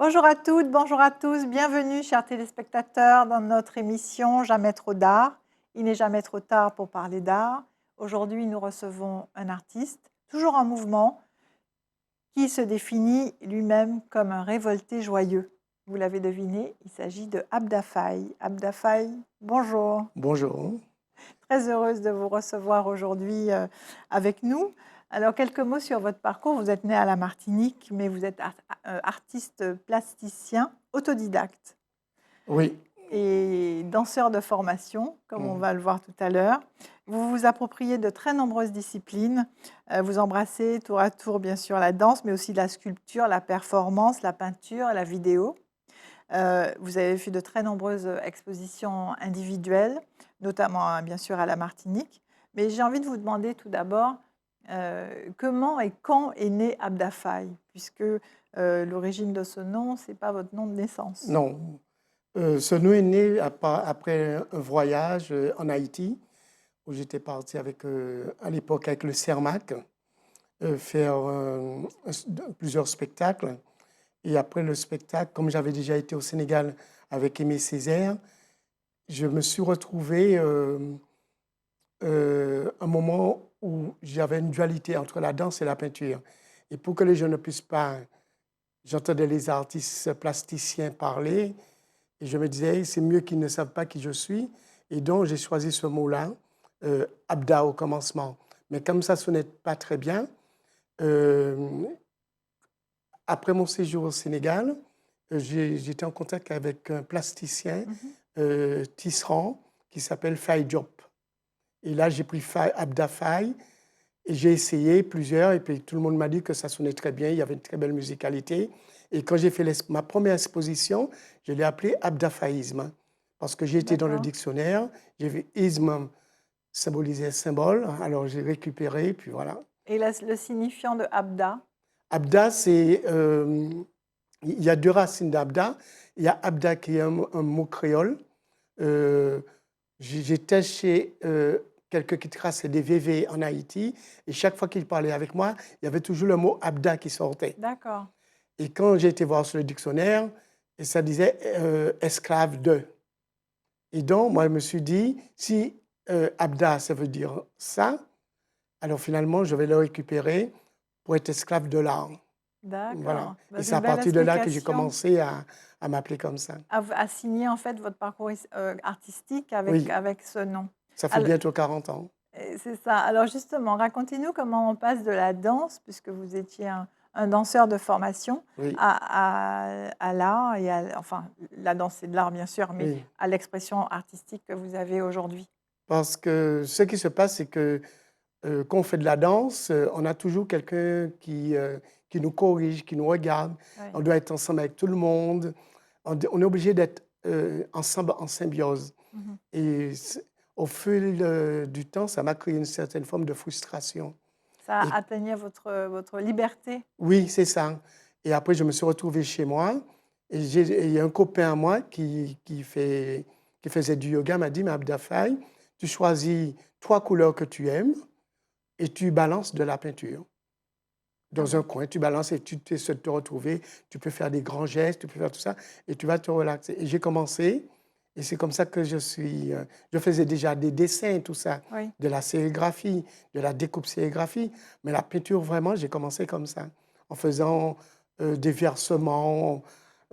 Bonjour à toutes, bonjour à tous, bienvenue chers téléspectateurs dans notre émission Jamais trop d'art. Il n'est jamais trop tard pour parler d'art. Aujourd'hui, nous recevons un artiste, toujours en mouvement, qui se définit lui-même comme un révolté joyeux. Vous l'avez deviné, il s'agit de Abda Faye. Abda Faye, bonjour. Bonjour. Très heureuse de vous recevoir aujourd'hui avec nous. Alors, quelques mots sur votre parcours. Vous êtes né à la Martinique, mais vous êtes artiste plasticien autodidacte Oui. et danseur de formation, comme on Mm. va le voir tout à l'heure. Vous vous appropriez de très nombreuses disciplines. Vous embrassez tour à tour, bien sûr, la danse, mais aussi la sculpture, la performance, la peinture, la vidéo. Vous avez fait de très nombreuses expositions individuelles, notamment, bien sûr, à la Martinique. Mais j'ai envie de vous demander tout d'abord, comment et quand est né Abda Faye? Puisque, l'origine de ce nom, ce n'est pas votre nom de naissance. Non. Ce nom est né après un voyage en Haïti, où j'étais parti avec, à l'époque avec le CERMAC, faire plusieurs spectacles. Et après le spectacle, comme j'avais déjà été au Sénégal avec Aimé Césaire, je me suis retrouvé un moment où j'avais une dualité entre la danse et la peinture. Et pour que les gens ne puissent pas, j'entendais les artistes plasticiens parler, et je me disais, c'est mieux qu'ils ne savent pas qui je suis. Et donc, j'ai choisi ce mot-là, Abda au commencement. Mais comme ça ne sonnait pas très bien, euh, après mon séjour au Sénégal, j'étais en contact avec un plasticien Mhm. tisserand qui s'appelle Faye Diop. Et là, j'ai pris Abda Faye et j'ai essayé plusieurs. Et puis tout le monde m'a dit que ça sonnait très bien, il y avait une très belle musicalité. Et quand j'ai fait ma première exposition, je l'ai appelé Abdafaïsme. Parce que j'ai été dans le D'accord. dictionnaire, j'ai vu isme symboliser symbole, alors j'ai récupéré, puis voilà. Et le signifiant de Abda? Abda, c'est. Il y a deux racines d'Abda. Il y a Abda qui est un mot créole. Euh, J'étais chez quelqu'un qui traçait des VV en Haïti, et chaque fois qu'il parlait avec moi, il y avait toujours le mot Abda qui sortait. D'accord. Et quand j'ai été voir sur le dictionnaire, ça disait esclave de. Et donc, moi, je me suis dit, si Abda, ça veut dire ça, alors finalement, je vais le récupérer pour être esclave de l'art. Voilà. D'accord. Et Bah, c'est c'est une à belle partir de là que j'ai explication. commencé à m'appeler comme ça. À signer en fait votre parcours artistique avec, Oui, avec ce nom. ça fait Alors, bientôt 40 ans. c'est ça. Alors justement, racontez-nous comment on passe de la danse, puisque vous étiez un danseur de formation, Oui, à l'art, enfin la danse c'est de l'art bien sûr, mais oui. à l'expression artistique que vous avez aujourd'hui. Parce que ce qui se passe, c'est que quand on fait de la danse, on a toujours quelqu'un qui nous corrige, qui nous regarde. Ouais. On doit être ensemble avec tout le monde. On est obligé d'être ensemble en symbiose. Mhm. Et au fil du temps, ça m'a créé une certaine forme de frustration. Ça Et atteignait votre liberté. oui, c'est ça. Et après, je me suis retrouvé chez moi. Et il y a un copain à moi qui faisait du yoga, m'a dit, mais Abda Faye, tu choisis 3 couleurs que tu aimes et tu balances de la peinture. Ah Dans un bon. coin, tu balances et tu essaies de te retrouver. Tu peux faire des grands gestes, tu peux faire tout ça et tu vas te relaxer. Et j'ai commencé, et c'est comme ça que je faisais déjà des dessins, tout ça, Oui. de la sérigraphie, de la découpe sérigraphie. Mais la peinture, vraiment, j'ai commencé comme ça, en faisant des versements,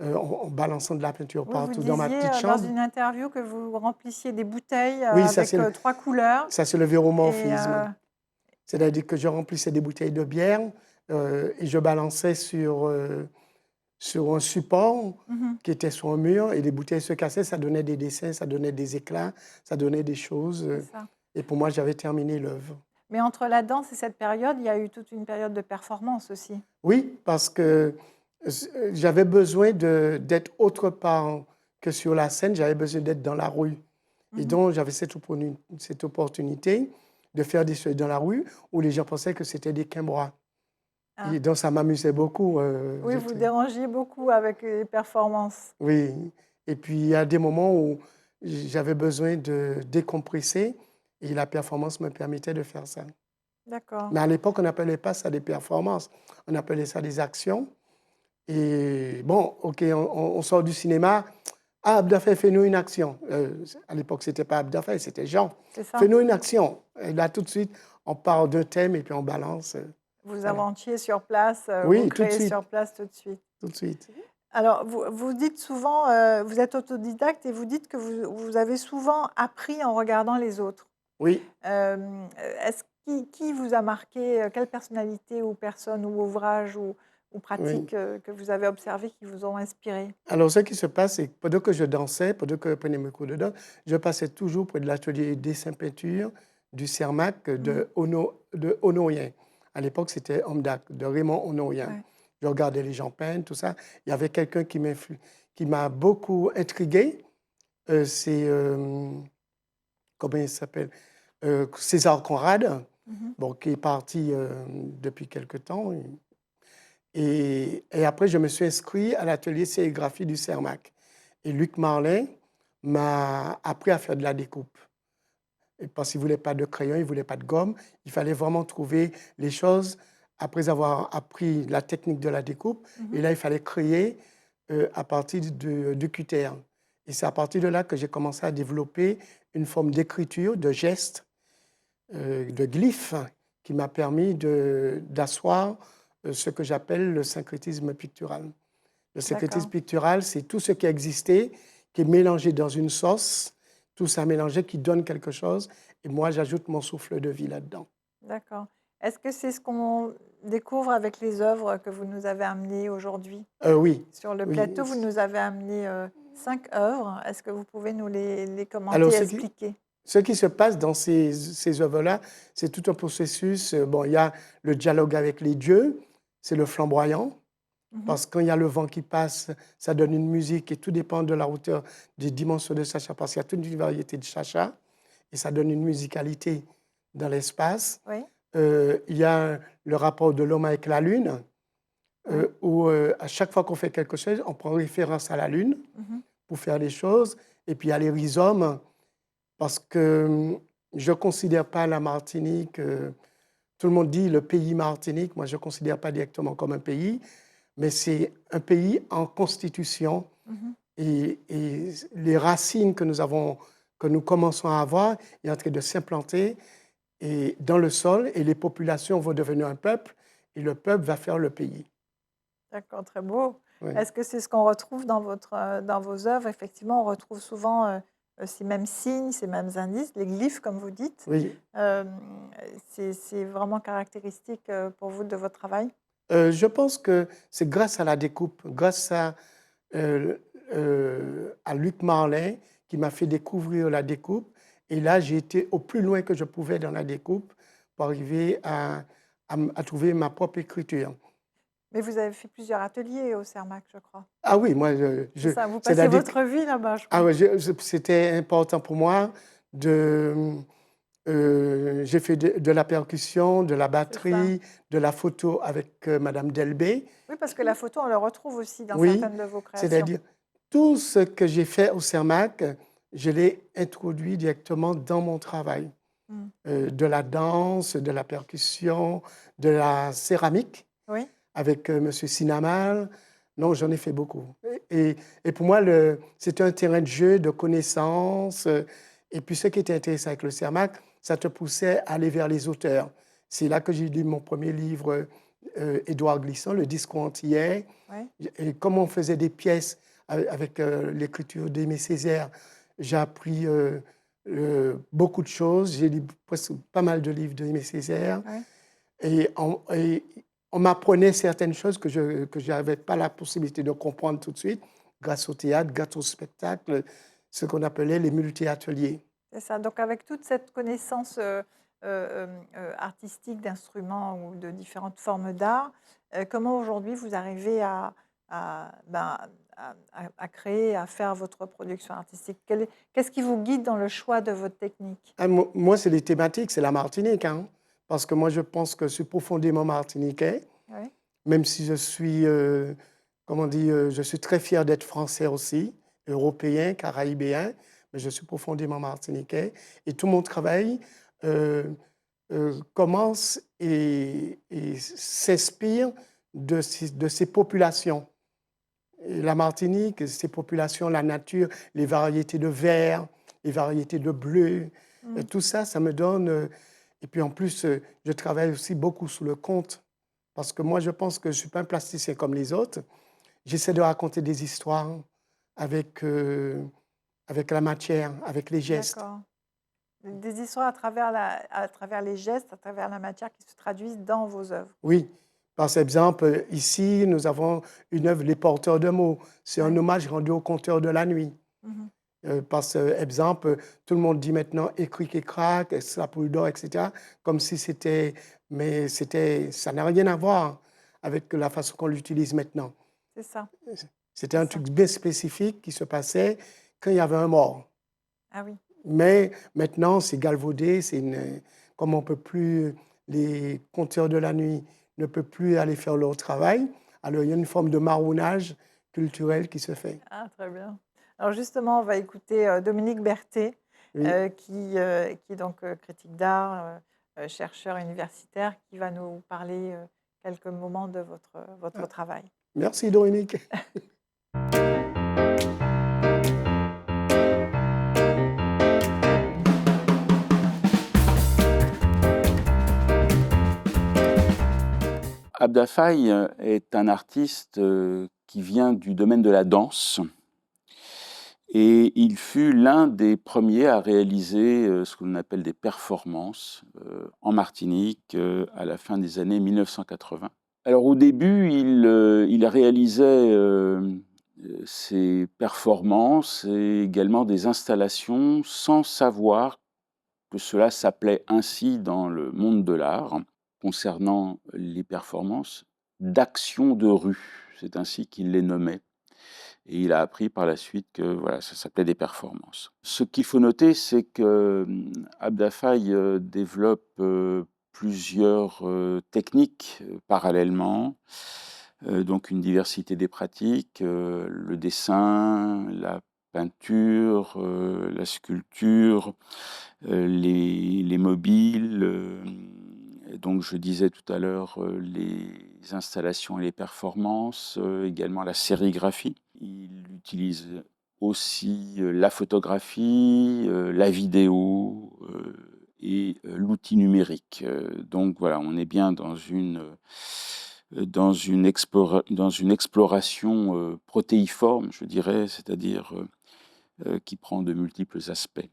en balançant de la peinture Oui, vous partout dans ma disiez petite dans chambre. une interview que vous remplissiez des bouteilles Oui, avec 3 couleurs. ça, c'est le Et véromorphisme. C'est-à-dire que je remplissais des bouteilles de bière et je balançais sur un support mhm, qui était sur un mur et les bouteilles se cassaient, ça donnait des dessins, ça donnait des éclats, ça donnait des choses. c'est ça. Et pour moi, j'avais terminé l'œuvre. Mais entre la danse et cette période, il y a eu toute une période de performance aussi. Oui, parce que j'avais besoin d'être autre part que sur la scène, j'avais besoin d'être dans la rue. Et Mhm. donc, j'avais cette opportunité de faire des choses dans la rue où les gens pensaient que c'était des quimbrois. Ah. Et donc, ça m'amusait beaucoup. Oui, vous dérangiez beaucoup avec les performances. Oui. Et puis, il y a des moments où j'avais besoin de décompresser et la performance me permettait de faire ça. D'accord. Mais à l'époque, on n'appelait pas ça des performances, on appelait ça des actions. Et bon, OK, on sort du cinéma. Ah, Abdafay, fais-nous une action. À l'époque, ce n'était pas Abdafay, c'était Jean. C'est ça. Fais-nous une action. Et là, tout de suite, on part d'un thème et puis on balance. Vous Voilà. inventiez sur place, vous Oui, tout de créez suite, sur place tout de suite. tout de suite. Alors, vous dites souvent, vous êtes autodidacte et vous dites que vous avez souvent appris en regardant les autres. Oui. Est-ce qui vous a marqué, quelle personnalité ou personne ou ouvrage ou Oui. pratique que vous avez observé qui vous ont inspiré? Alors, ce qui se passe, c'est que pendant que je dansais, pendant que je prenais mes cours de danse, je passais toujours près de l'atelier dessin-peinture du CERMAC Mmh. de Honorien. À l'époque, c'était Omdac, de Raymond Honorien. Ouais. Je regardais les gens peindre, tout ça. Il y avait quelqu'un qui m'a beaucoup intrigué. C'est, comment il s'appelle? César Conrad, Mmh. bon, qui est parti depuis quelque temps. Et après, je me suis inscrit à l'atelier sérigraphie du CERMAC. Et Luc Marlin m'a appris à faire de la découpe. Et parce qu'il ne voulait pas de crayon, il ne voulait pas de gomme. Il fallait vraiment trouver les choses après avoir appris la technique de la découpe. Mmh. Et là, il fallait créer à partir du cutter. Et c'est à partir de là que j'ai commencé à développer une forme d'écriture, de gestes, de glyphes, qui m'a permis d'asseoir ce que j'appelle le syncrétisme pictural. Le syncrétisme D'accord, pictural, c'est tout ce qui a existé, qui est mélangé dans une sauce, tout ça mélangé qui donne quelque chose. Et moi, j'ajoute mon souffle de vie là-dedans. d'accord. Est-ce que c'est ce qu'on découvre avec les œuvres que vous nous avez amenées aujourd'hui? Oui, Sur le oui. plateau, vous nous avez amené 5 œuvres. Est-ce que vous pouvez nous les commenter Alors, et expliquer? ce qui se passe dans ces œuvres-là, c'est tout un processus. Bon, il y a le dialogue avec les dieux, c'est le flamboyant, Mmh. parce que quand il y a le vent qui passe, ça donne une musique et tout dépend de la hauteur des dimensions de chacha, parce qu'il y a toute une variété de chacha et ça donne une musicalité dans l'espace. Oui, Il y a le rapport de l'homme avec la lune, oui. où à chaque fois qu'on fait quelque chose, on prend référence à la lune Mmh. pour faire les choses. Et puis il y a les rhizomes, parce que je ne considère pas la Martinique, tout le monde dit le pays Martinique, moi je ne considère pas directement comme un pays, mais c'est un pays en constitution Mmh. et les racines que nous avons, que nous commençons à avoir, est en train de s'implanter et dans le sol et les populations vont devenir un peuple et le peuple va faire le pays. D'accord, très beau. Oui, Est-ce que c'est ce qu'on retrouve dans vos œuvres? Effectivement, on retrouve souvent, ces mêmes signes, ces mêmes indices, les glyphes comme vous dites. oui. Hem, c'est vraiment caractéristique, pour vous de votre travail? Je pense que c'est grâce à la découpe, grâce euh, à Luc Marlin qui m'a fait découvrir la découpe. Et là, j'ai été au plus loin que je pouvais dans la découpe pour arriver à trouver ma propre écriture. Mais vous avez fait plusieurs ateliers au CERMAC, je crois? Ah oui, moi, C'est ça, vous passez c'est-à-dire votre vie là-bas, je ah crois? ouais, c'était important pour moi de. J'ai fait de la percussion, de la C'est ça. batterie, de la photo avec Madame Delbé. Oui, parce que la photo, on le retrouve aussi dans Oui, certaines de vos créations. c'est-à-dire tout ce que j'ai fait au CERMAC, je l'ai introduit directement dans mon travail. Mmh. De la danse, de la percussion, de la céramique Oui, avec Monsieur Sinamal. Non, j'en ai fait beaucoup. Et pour moi, c'était un terrain de jeu, de connaissances. Et puis, ce qui était intéressant avec le CERMAC, ça te poussait à aller vers les auteurs. C'est là que j'ai lu mon premier livre, Édouard Glissant, Le discours antillais. oui. Et comme on faisait des pièces avec l'écriture d'Aimé Césaire, j'ai appris beaucoup de choses. J'ai lu presque pas mal de livres d'Aimé Césaire. Oui. Et on m'apprenait certaines choses que je n'avais pas la possibilité de comprendre tout de suite grâce au théâtre, grâce au spectacle, ce qu'on appelait les multi-ateliers. C'est ça. Donc avec toute cette connaissance, artistique d'instruments ou de différentes formes d'art, comment aujourd'hui vous arrivez ben, à créer, à faire votre production artistique? Qu'est-ce qui vous guide dans le choix de votre technique? Ah, moi, c'est les thématiques, c'est la Martinique, hein, parce que moi, je pense que je suis profondément martiniquais, Oui, même si je suis, comment on dit, je suis très fier d'être français aussi, européen, caraïbéen, mais je suis profondément martiniquais. Et tout mon travail euh, commence et s'inspire de ces populations. Et la Martinique, ses populations, la nature, les variétés de vert, les variétés de bleu, tout ça, ça me donne... et puis en plus, je travaille aussi beaucoup sous le conte, parce que moi, je pense que je ne suis pas un plasticien comme les autres. J'essaie de raconter des histoires avec, avec la matière, avec les gestes. D'accord. Des histoires à travers les gestes, à travers la matière qui se traduisent dans vos œuvres. Oui. Par exemple, ici, nous avons une œuvre, Les Porteurs de mots. C'est un Ouais. hommage rendu aux conteurs de la nuit. Mhm. Parce exemple, tout le monde dit maintenant écric et crac, sapouille d'or, etc. Comme si c'était... Mais ça n'a rien à voir avec la façon qu'on l'utilise maintenant. C'est ça. C'était un truc bien spécifique qui se passait quand il y avait un mort. Ah oui. Mais maintenant, c'est galvaudé, comme on peut plus, les conteurs de la nuit ne peuvent plus aller faire leur travail, alors il y a une forme de marronnage culturel qui se fait. Ah, très bien. Alors justement, on va écouter Dominique Berthet, Oui. qui est donc critique d'art, chercheur universitaire, qui va nous parler quelques moments de votre travail. Merci Dominique. Abda Faye est un artiste qui vient du domaine de la danse et il fut l'un des premiers à réaliser ce que l'on appelle des performances en Martinique à la fin des années 1980. Alors au début, il réalisait ses performances et également des installations sans savoir que cela s'appelait ainsi dans le monde de l'art, concernant les performances d'action de rue. C'est ainsi qu'il les nommait. Et il a appris par la suite que voilà, ça s'appelait des performances. Ce qu'il faut noter, c'est que Abda Faye développe plusieurs techniques parallèlement, donc une diversité des pratiques, le dessin, la peinture, la sculpture, les mobiles, donc je disais tout à l'heure les installations et les performances, également la sérigraphie. Il utilise aussi la photographie, la vidéo et l'outil numérique. Donc voilà, on est bien dans une exploration protéiforme, je dirais, c'est-à-dire qui prend de multiples aspects.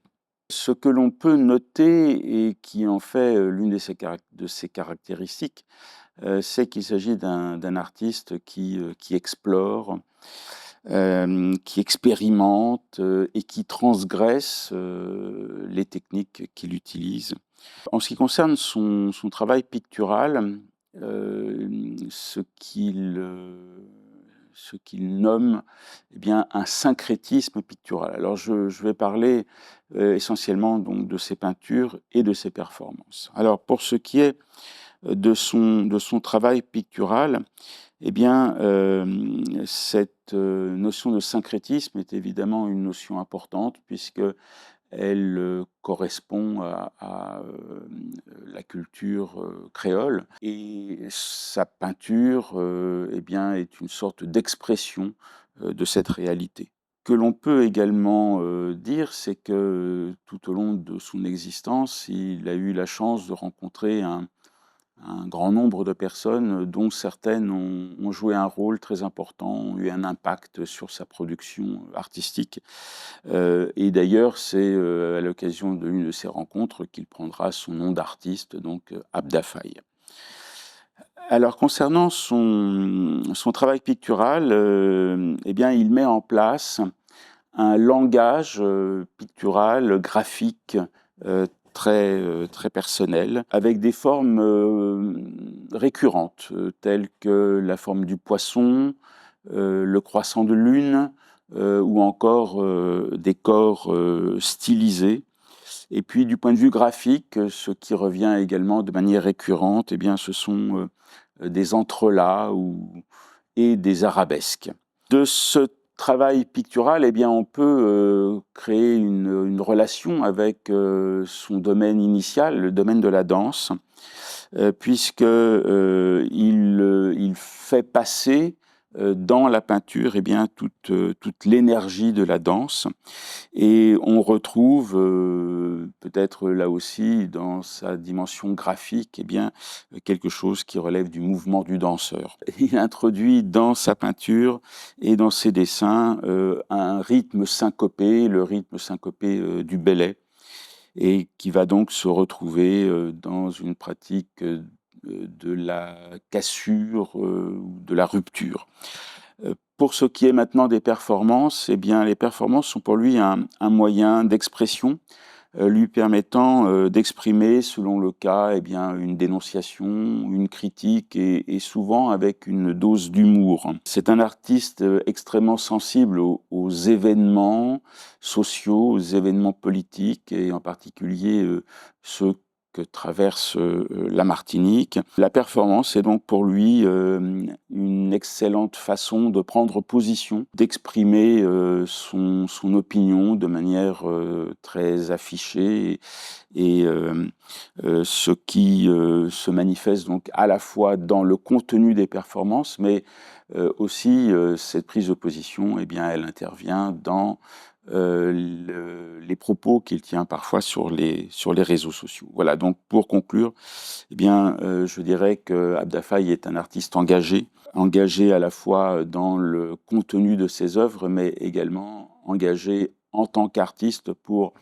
Ce que l'on peut noter et qui en fait l'une de ses caractéristiques, c'est qu'il s'agit d'un artiste qui explore, qui expérimente et qui transgresse les techniques qu'il utilise. En ce qui concerne son travail pictural, ce qu'il nomme eh bien, un syncrétisme pictural. Alors je vais parler essentiellement donc, de ses peintures et de ses performances. Alors pour ce qui est de son travail pictural, eh bien, cette notion de syncrétisme est évidemment une notion importante puisqu'elle correspond à la culture créole. Et sa peinture eh bien, est une sorte d'expression de cette réalité. Ce que l'on peut également dire, c'est que tout au long de son existence, il a eu la chance de rencontrer un grand nombre de personnes, dont certaines ont joué un rôle très important, ont eu un impact sur sa production artistique. Et d'ailleurs, c'est à l'occasion d'une de ces rencontres qu'il prendra son nom d'artiste, donc Abda Faye. Alors, concernant son travail pictural, eh bien, il met en place un langage pictural, graphique, très personnel, avec des formes récurrentes, telles que la forme du poisson, le croissant de lune, ou encore des corps stylisés. Et puis, du point de vue graphique, ce qui revient également de manière récurrente, eh bien, ce sont des entrelacs et des arabesques. De ce travail pictural, eh bien, on peut créer une relation avec son domaine initial, le domaine de la danse, puisqu'il fait passer dans la peinture, eh bien, toute l'énergie de la danse. Et on retrouve, peut-être là aussi, dans sa dimension graphique, eh bien, quelque chose qui relève du mouvement du danseur. Il introduit dans sa peinture et dans ses dessins un rythme syncopé, le rythme syncopé du ballet, et qui va donc se retrouver dans une pratique de la cassure ou de la rupture. Pour ce qui est maintenant des performances, eh bien, les performances sont pour lui un moyen d'expression, lui permettant d'exprimer, selon le cas, eh bien, une dénonciation, une critique et souvent avec une dose d'humour. C'est un artiste extrêmement sensible aux événements sociaux, aux événements politiques et en particulier ceux que traverse la Martinique. La performance est donc pour lui une excellente façon de prendre position, d'exprimer son opinion de manière très affichée et ce qui se manifeste donc à la fois dans le contenu des performances, mais aussi cette prise de position, eh bien, elle intervient dans les propos qu'il tient parfois sur les réseaux sociaux. Voilà, donc pour conclure, eh bien, je dirais que Abda Faye est un artiste engagé à la fois dans le contenu de ses œuvres, mais également engagé en tant qu'artiste pour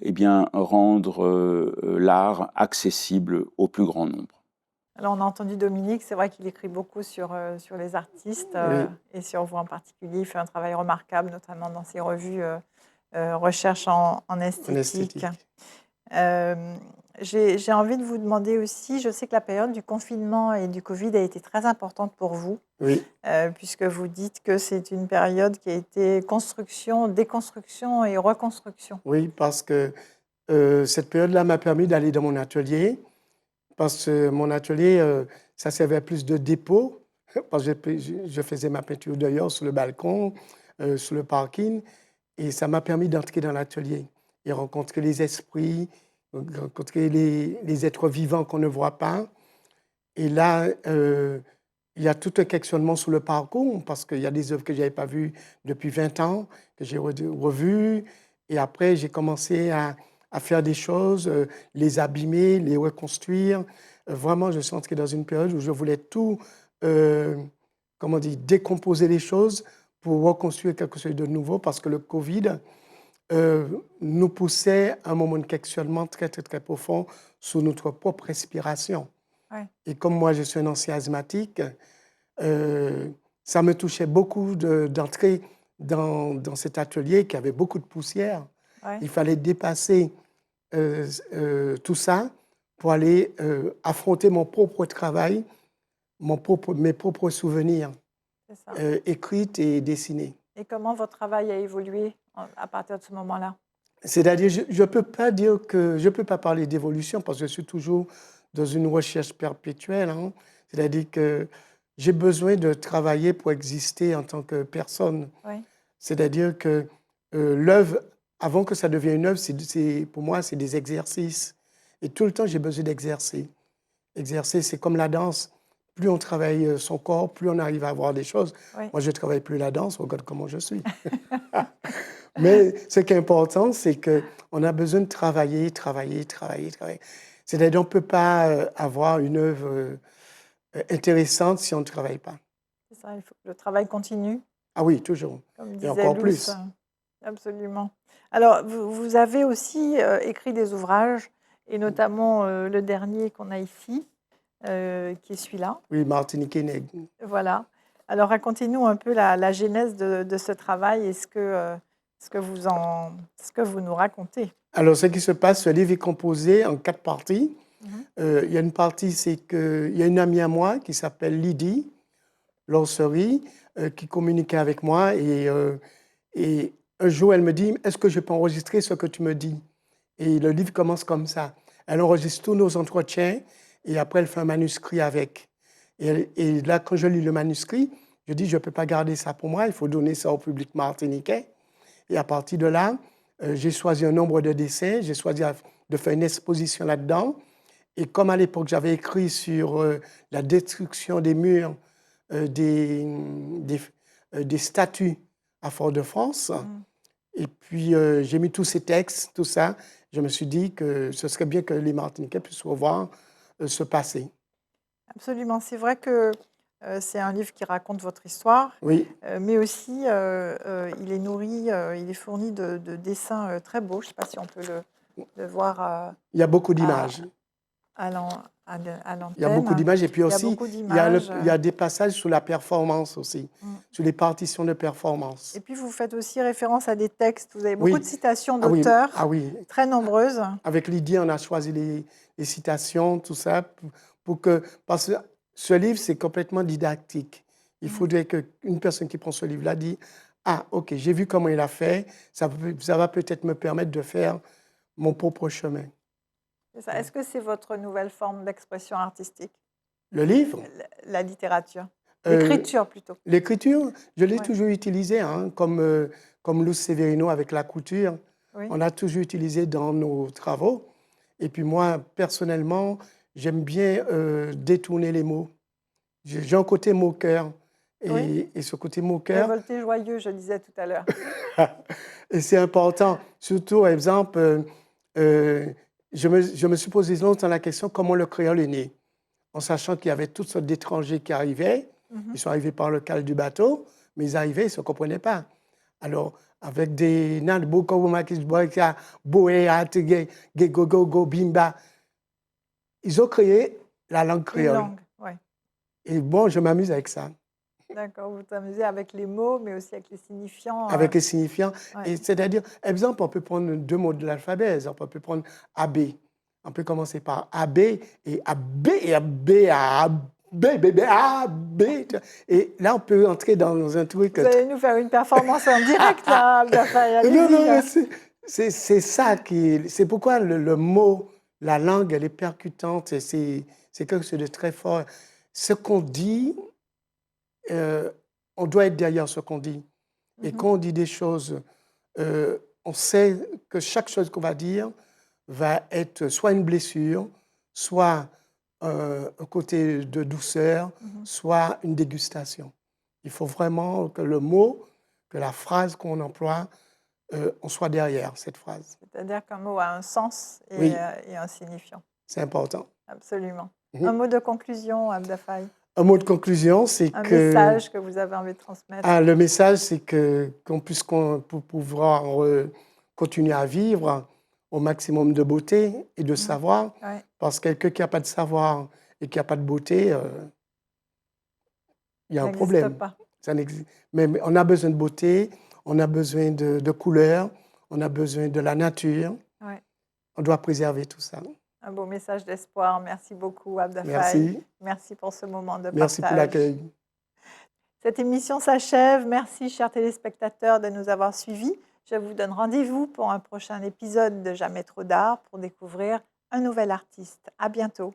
eh bien, rendre l'art accessible au plus grand nombre. Alors, on a entendu Dominique, c'est vrai qu'il écrit beaucoup sur les artistes Oui. et sur vous en particulier. Il fait un travail remarquable, notamment dans ses revues Recherche en En esthétique. esthétique. J'ai envie de vous demander aussi, je sais que la période du confinement et du Covid a été très importante pour vous, Oui, puisque vous dites que c'est une période qui a été construction, déconstruction et reconstruction. oui, parce que cette période-là m'a permis d'aller dans mon atelier, parce que mon atelier, ça servait plus de dépôt, parce que je faisais ma peinture dehors, sur le balcon, sur le parking, et ça m'a permis d'entrer dans l'atelier et rencontrer les esprits, rencontrer les êtres vivants qu'on ne voit pas. Et là, il y a tout un questionnement sur le parcours, parce qu'il y a des œuvres que je n'avais pas vues depuis 20 ans, que j'ai revues. Et après, j'ai commencé à faire des choses, les abîmer, les reconstruire. Vraiment, je suis entré dans une période où je voulais tout, comment dire, décomposer les choses pour reconstruire quelque chose de nouveau, parce que le Covid nous poussait à un moment de questionnement très, très, très profond sur notre propre respiration. Ouais. Et comme moi, je suis un ancien asthmatique, ça me touchait beaucoup d'entrer dans cet atelier qui avait beaucoup de poussière. Ouais. Il fallait dépasser tout ça pour aller affronter mon propre travail, mes propres souvenirs, C'est ça. écrits et dessinés. Et comment votre travail a évolué à partir de ce moment-là? C'est-à-dire, je peux pas dire que je peux pas parler d'évolution, parce que je suis toujours dans une recherche perpétuelle, hein. C'est-à-dire que j'ai besoin de travailler pour exister en tant que personne. Oui. C'est-à-dire que l'œuvre, avant que ça devienne une œuvre, pour moi, c'est des exercices. Et tout le temps, j'ai besoin d'exercer. Exercer, c'est comme la danse. Plus on travaille son corps, plus on arrive à avoir des choses. Oui. Moi, je ne travaille plus la danse, regarde comment je suis. Mais ce qui est important, c'est qu'on a besoin de travailler. C'est-à-dire qu'on ne peut pas avoir une œuvre intéressante si on ne travaille pas. C'est ça, il faut que le travail continue, Ah oui, toujours. comme Et disait encore Luce. plus. Absolument. Alors, vous avez aussi écrit des ouvrages, et notamment le dernier qu'on a ici, qui est celui-là. Oui, Martinique Nègre. Voilà. Alors, racontez-nous un peu la genèse de ce travail et ce que vous nous racontez. Alors, ce qui se passe, ce livre est composé en 4 parties. Il y a une partie, c'est qu'il y a une amie à moi qui s'appelle Lydie Lorsery, qui communiquait avec moi. Et un jour, elle me dit, est-ce que je peux enregistrer ce que tu me dis? Et le livre commence comme ça. Elle enregistre tous nos entretiens et après, elle fait un manuscrit avec. Et là, quand je lis le manuscrit, je dis, je ne peux pas garder ça pour moi, il faut donner ça au public martiniquais. Et à partir de là, j'ai choisi un nombre de dessins, j'ai choisi de faire une exposition là-dedans. Et comme à l'époque, j'avais écrit sur la destruction des murs des statues à Fort-de-France. Et puis, j'ai mis tous ces textes, tout ça. Je me suis dit que ce serait bien que les Martiniquais puissent revoir ce passé. Absolument. C'est vrai que c'est un livre qui raconte votre histoire, Oui, mais aussi il est nourri, il est fourni de dessins très beaux. Je ne sais pas si on peut le voir il y a beaucoup à, d'images. à Il y a beaucoup l'antenne. d'images. Et puis Il y a aussi, beaucoup il y a, d'images. il y a des passages sur la performance aussi, Mm. sur les partitions de performance. Et puis vous faites aussi référence à des textes. Vous avez beaucoup Oui. de citations Ah oui, d'auteurs, ah oui. très nombreuses. Avec Lydie, on a choisi les citations, tout ça, pour que, parce que ce livre, c'est complètement didactique. Il faudrait qu'une personne qui prend ce livre-là dise, ah, ok, j'ai vu comment il a fait, ça va peut-être me permettre de faire mon propre chemin. C'est ça. Est-ce que c'est votre nouvelle forme d'expression artistique, Le livre, la littérature, euh, l'écriture plutôt? l'écriture, je l'ai Ouais. toujours utilisée, hein, comme Luz Severino avec la couture. Oui. On a toujours utilisé dans nos travaux. Et puis moi, personnellement, j'aime bien détourner les mots. J'ai un côté moqueur. Oui. Et ce côté moqueur, Révolté, joyeux, je disais tout à l'heure. et c'est important. Surtout, par exemple, je me suis posé longtemps la question comment le créole est né. En sachant qu'il y avait toutes sortes d'étrangers qui arrivaient. Ils sont arrivés par le cale du bateau, mais ils arrivaient, ils ne se comprenaient pas. Alors, avec des nan bimba, ils ont créé la langue Une créole. langue, oui. Et bon, je m'amuse avec ça, D'accord, vous vous amusez avec les mots, mais aussi avec les signifiants. avec les signifiants. Ouais. Et c'est-à-dire, exemple, on peut prendre deux mots de l'alphabet. Exemple, on peut prendre AB. On peut commencer par AB et AB et AB, AB, bébé, AB. Et là, on peut entrer dans un truc. Vous allez nous faire une performance en direct, là, Abdafaï. Non, non, Allez-y. c'est ça qui. C'est pourquoi le mot, la langue, elle est percutante. Et c'est quelque chose de très fort. Ce qu'on dit, on doit être derrière ce qu'on dit. Et quand on dit des choses, on sait que chaque chose qu'on va dire va être soit une blessure, soit un côté de douceur, soit une dégustation. Il faut vraiment que le mot, que la phrase qu'on emploie, on soit derrière cette phrase. C'est-à-dire qu'un mot a un sens Oui. Et un signifiant. C'est important. Absolument. Mhm. Un mot de conclusion, Abdafaï. Un mot de conclusion, c'est Un que... message que vous avez envie de transmettre. Ah, le message, c'est qu'on puisse pour pouvoir continuer à vivre au maximum de beauté et de savoir. Ouais. Parce que quelqu'un qui n'a pas de savoir et qui n'a pas de beauté, il y a un N'existe problème. pas. Ça n'existe. Mais on a besoin de beauté, on a besoin de couleurs, on a besoin de la nature. Ouais. On doit préserver tout ça. Un beau message d'espoir. Merci beaucoup, Abdafaï. Merci. Merci pour ce moment de Merci pour partage. l'accueil. Cette émission s'achève. Merci, chers téléspectateurs, de nous avoir suivis. Je vous donne rendez-vous pour un prochain épisode de Jamais trop d'art pour découvrir un nouvel artiste. À bientôt.